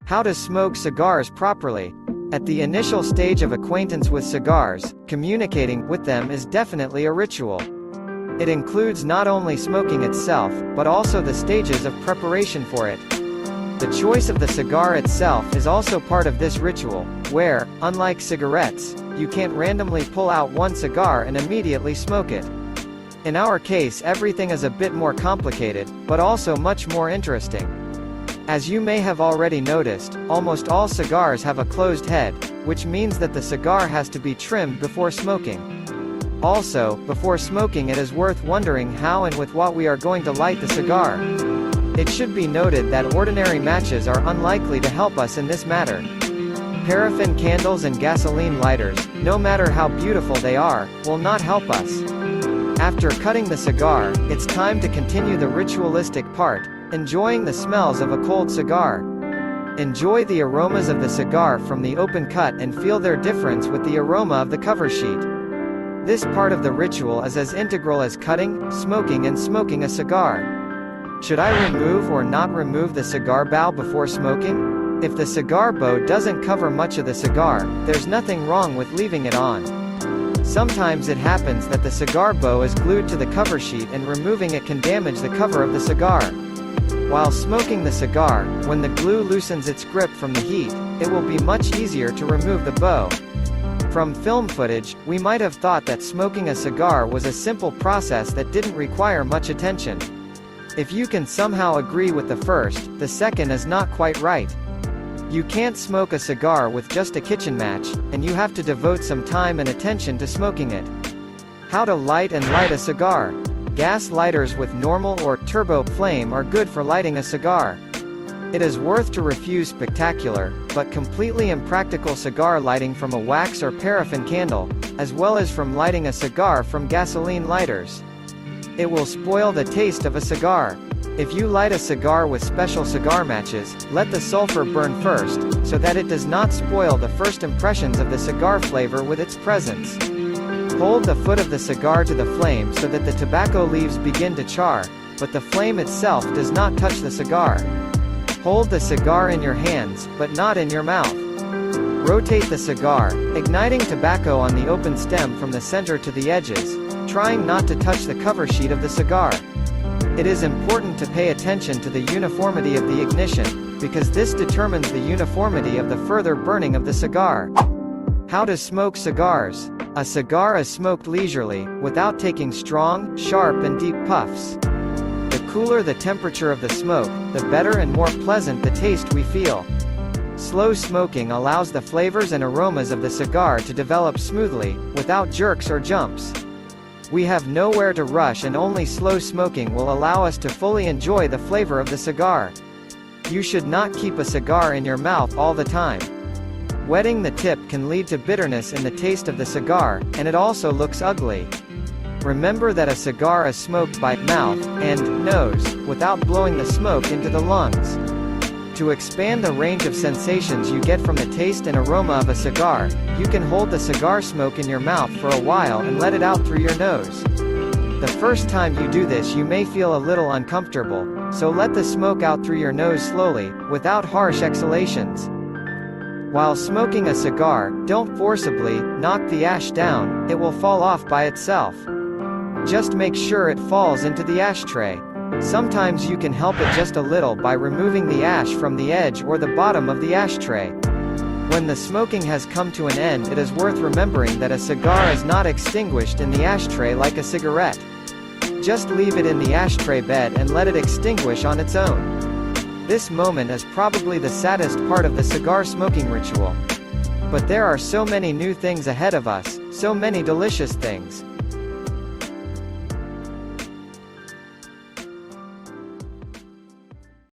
How to smoke cigars properly. At the initial stage of acquaintance with cigars, communicating with them is definitely a ritual. It includes not only smoking itself, but also the stages of preparation for it. The choice of the cigar itself is also part of this ritual, where, unlike cigarettes, you can't randomly pull out one cigar and immediately smoke it. In our case, everything is a bit more complicated, but also much more interesting. As you may have already noticed, almost all cigars have a closed head, which means that the cigar has to be trimmed before smoking. Also, before smoking it is worth wondering how and with what we are going to light the cigar. It should be noted that ordinary matches are unlikely to help us in this matter. Paraffin candles and gasoline lighters, no matter how beautiful they are, will not help us. After cutting the cigar, it's time to continue the ritualistic part, enjoying the smells of a cold cigar. Enjoy the aromas of the cigar from the open cut and feel their difference with the aroma of the cover sheet. This part of the ritual is as integral as cutting, smoking and smoking a cigar. Should I remove or not remove the cigar bowl before smoking? If the cigar bowl doesn't cover much of the cigar, there's nothing wrong with leaving it on. Sometimes it happens that the cigar bowl is glued to the cover sheet and removing it can damage the cover of the cigar. While smoking the cigar, when the glue loosens its grip from the heat, it will be much easier to remove the bowl. From film footage, we might have thought that smoking a cigar was a simple process that didn't require much attention. If you can somehow agree with the first, the second is not quite right. You can't smoke a cigar with just a kitchen match, and you have to devote some time and attention to smoking it. How to light a cigar. Gas lighters with normal or turbo flame are good for lighting a cigar. It is worth to refuse spectacular, but completely impractical cigar lighting from a wax or paraffin candle, as well as from lighting a cigar from gasoline lighters. It will spoil the taste of a cigar. If you light a cigar with special cigar matches, let the sulfur burn first, so that it does not spoil the first impressions of the cigar flavor with its presence. Hold the foot of the cigar to the flame so that the tobacco leaves begin to char, but the flame itself does not touch the cigar. Hold the cigar in your hands, but not in your mouth. Rotate the cigar, igniting tobacco on the open stem from the center to the edges, trying not to touch the cover sheet of the cigar. It is important to pay attention to the uniformity of the ignition, because this determines the uniformity of the further burning of the cigar. How to smoke cigars. A cigar is smoked leisurely, without taking strong, sharp and deep puffs. The cooler the temperature of the smoke, the better and more pleasant the taste we feel. Slow smoking allows the flavors and aromas of the cigar to develop smoothly, without jerks or jumps. We have nowhere to rush and only slow smoking will allow us to fully enjoy the flavor of the cigar. You should not keep a cigar in your mouth all the time. Wetting the tip can lead to bitterness in the taste of the cigar, and it also looks ugly. Remember that a cigar is smoked by mouth and nose, without blowing the smoke into the lungs. To expand the range of sensations you get from the taste and aroma of a cigar, you can hold the cigar smoke in your mouth for a while and let it out through your nose. The first time you do this you may feel a little uncomfortable, so let the smoke out through your nose slowly, without harsh exhalations. While smoking a cigar, don't forcibly knock the ash down, it will fall off by itself. Just make sure it falls into the ashtray. Sometimes you can help it just a little by removing the ash from the edge or the bottom of the ashtray. When the smoking has come to an end, it is worth remembering that a cigar is not extinguished in the ashtray like a cigarette. Just leave it in the ashtray bed and let it extinguish on its own. This moment is probably the saddest part of the cigar smoking ritual. But there are so many new things ahead of us, so many delicious things.